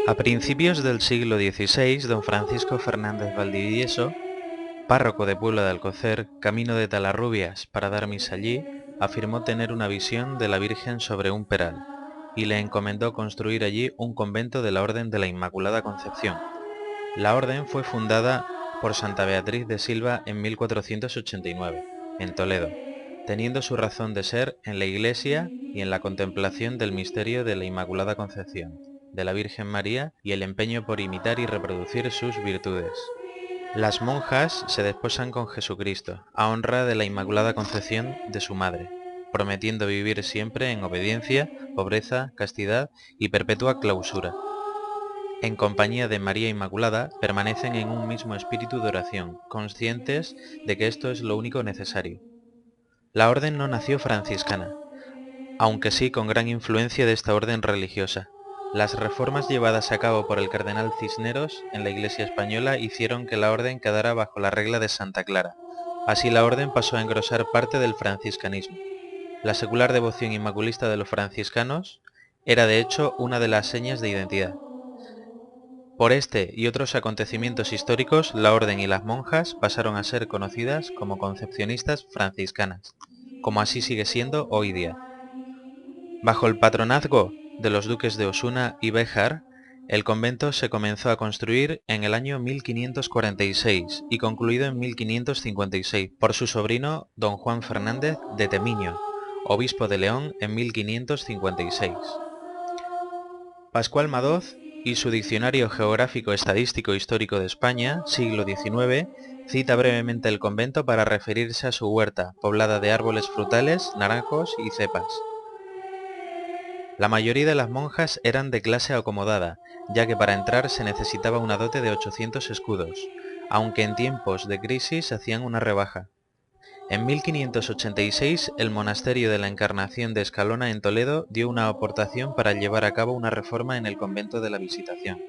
A principios del siglo XVI, don Francisco Fernández Valdivieso, párroco de Puebla de Alcocer, camino de Talarrubias para dar misa allí, afirmó tener una visión de la Virgen sobre un peral, y le encomendó construir allí un convento de la Orden de la Inmaculada Concepción. La orden fue fundada por Santa Beatriz de Silva en 1489, en Toledo, teniendo su razón de ser en la Iglesia y en la contemplación del misterio de la Inmaculada Concepción, de la Virgen María y el empeño por imitar y reproducir sus virtudes. Las monjas se desposan con Jesucristo, a honra de la Inmaculada Concepción de su madre, prometiendo vivir siempre en obediencia, pobreza, castidad y perpetua clausura. En compañía de María Inmaculada, permanecen en un mismo espíritu de oración, conscientes de que esto es lo único necesario. La orden no nació franciscana, aunque sí con gran influencia de esta orden religiosa. Las reformas llevadas a cabo por el cardenal Cisneros en la Iglesia española hicieron que la orden quedara bajo la regla de Santa Clara. Así la orden pasó a engrosar parte del franciscanismo. La secular devoción inmaculista de los franciscanos era de hecho una de las señas de identidad. Por este y otros acontecimientos históricos, la orden y las monjas pasaron a ser conocidas como concepcionistas franciscanas, como así sigue siendo hoy día. Bajo el patronazgo de los duques de Osuna y Béjar, el convento se comenzó a construir en el año 1546 y concluido en 1556 por su sobrino don Juan Fernández de Temiño, obispo de León en 1556. Pascual Madoz y su Diccionario Geográfico Estadístico Histórico de España, siglo XIX, cita brevemente el convento para referirse a su huerta, poblada de árboles frutales, naranjos y cepas. La mayoría de las monjas eran de clase acomodada, ya que para entrar se necesitaba una dote de 800 escudos, aunque en tiempos de crisis hacían una rebaja. En 1586, el monasterio de la Encarnación de Escalona en Toledo dio una aportación para llevar a cabo una reforma en el convento de la Visitación.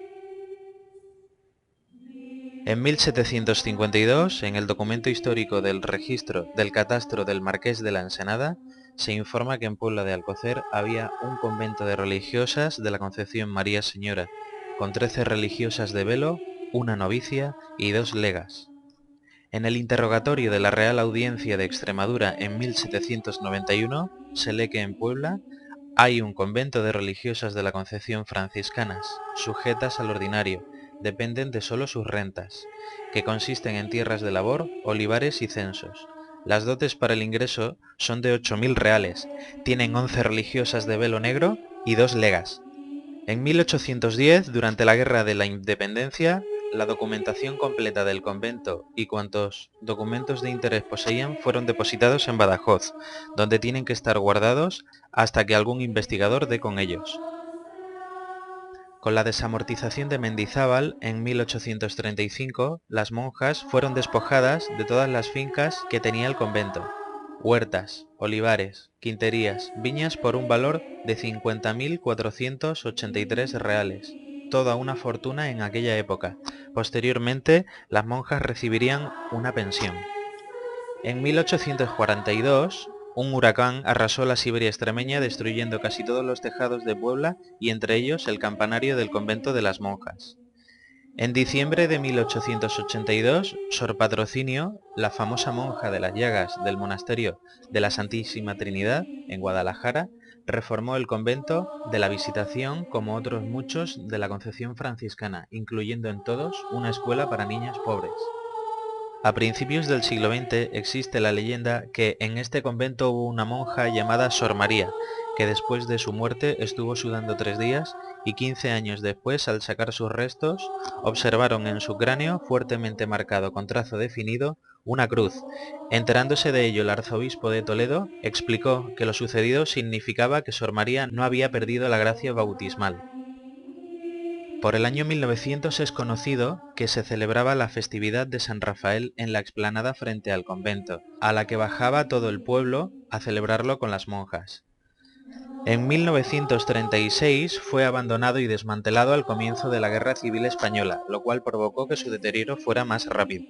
En 1752, en el documento histórico del registro del catastro del Marqués de la Ensenada, se informa que en Puebla de Alcocer había un convento de religiosas de la Concepción María Señora, con 13 religiosas de velo, una novicia y 2 legas. En el interrogatorio de la Real Audiencia de Extremadura en 1791, se lee que en Puebla hay un convento de religiosas de la Concepción franciscanas, sujetas al ordinario, dependen de solo sus rentas, que consisten en tierras de labor, olivares y censos. Las dotes para el ingreso son de 8.000 reales, tienen 11 religiosas de velo negro y 2 legas. En 1810, durante la Guerra de la Independencia, la documentación completa del convento y cuantos documentos de interés poseían fueron depositados en Badajoz, donde tienen que estar guardados hasta que algún investigador dé con ellos. Con la desamortización de Mendizábal en 1835, las monjas fueron despojadas de todas las fincas que tenía el convento, huertas, olivares, quinterías, viñas por un valor de 50.483 reales, toda una fortuna en aquella época. Posteriormente, las monjas recibirían una pensión. En 1842, un huracán arrasó la Siberia extremeña destruyendo casi todos los tejados de Puebla y entre ellos el campanario del convento de las monjas. En diciembre de 1882, Sor Patrocinio, la famosa monja de las llagas del monasterio de la Santísima Trinidad, en Guadalajara, reformó el convento de la Visitación como otros muchos de la Concepción franciscana, incluyendo en todos una escuela para niñas pobres. A principios del siglo XX existe la leyenda que en este convento hubo una monja llamada Sor María, que después de su muerte estuvo sudando 3 días y 15 años después, al sacar sus restos, observaron en su cráneo, fuertemente marcado con trazo definido, una cruz. Enterándose de ello el arzobispo de Toledo, explicó que lo sucedido significaba que Sor María no había perdido la gracia bautismal. Por el año 1900 es conocido que se celebraba la festividad de San Rafael en la explanada frente al convento, a la que bajaba todo el pueblo a celebrarlo con las monjas. En 1936 fue abandonado y desmantelado al comienzo de la Guerra Civil Española, lo cual provocó que su deterioro fuera más rápido.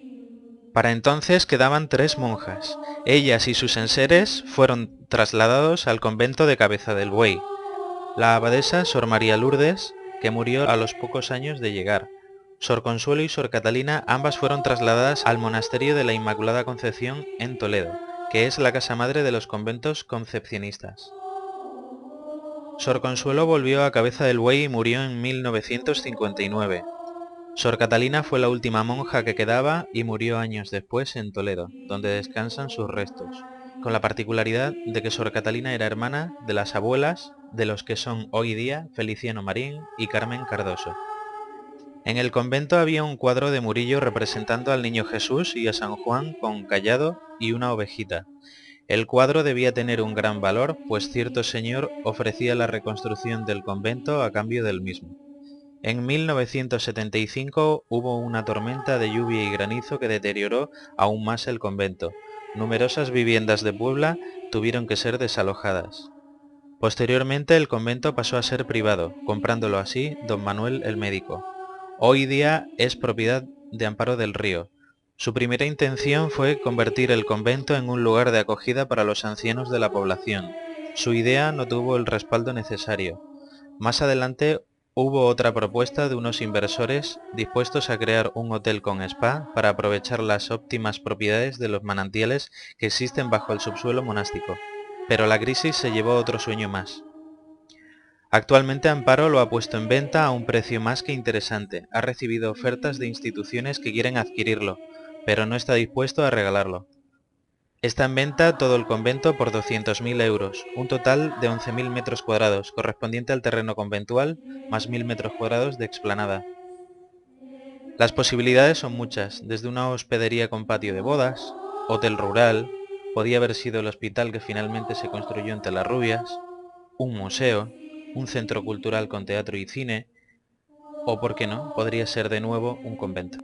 Para entonces quedaban 3 monjas. Ellas y sus enseres fueron trasladados al convento de Cabeza del Buey. La abadesa Sor María Lourdes que murió a los pocos años de llegar. Sor Consuelo y Sor Catalina ambas fueron trasladadas al monasterio de la Inmaculada Concepción en Toledo, que es la casa madre de los conventos concepcionistas. Sor Consuelo volvió a Cabeza del Buey y murió en 1959. Sor Catalina fue la última monja que quedaba y murió años después en Toledo, donde descansan sus restos, con la particularidad de que Sor Catalina era hermana de las abuelas de los que son hoy día Feliciano Marín y Carmen Cardoso. En el convento había un cuadro de Murillo representando al Niño Jesús y a San Juan con cayado y una ovejita. El cuadro debía tener un gran valor, pues cierto señor ofrecía la reconstrucción del convento a cambio del mismo. En 1975 hubo una tormenta de lluvia y granizo que deterioró aún más el convento. Numerosas viviendas de Puebla tuvieron que ser desalojadas. Posteriormente el convento pasó a ser privado, comprándolo así don Manuel el médico. Hoy día es propiedad de Amparo del Río. Su primera intención fue convertir el convento en un lugar de acogida para los ancianos de la población. Su idea no tuvo el respaldo necesario. Más adelante hubo otra propuesta de unos inversores dispuestos a crear un hotel con spa para aprovechar las óptimas propiedades de los manantiales que existen bajo el subsuelo monástico. Pero la crisis se llevó otro sueño más. Actualmente Amparo lo ha puesto en venta a un precio más que interesante. Ha recibido ofertas de instituciones que quieren adquirirlo, pero no está dispuesto a regalarlo. Está en venta todo el convento por 200.000 euros, un total de 11.000 metros cuadrados, correspondiente al terreno conventual, más 1.000 metros cuadrados de explanada. Las posibilidades son muchas, desde una hospedería con patio de bodas, hotel rural, podía haber sido el hospital que finalmente se construyó en Telarrubias, un museo, un centro cultural con teatro y cine, o por qué no, podría ser de nuevo un convento.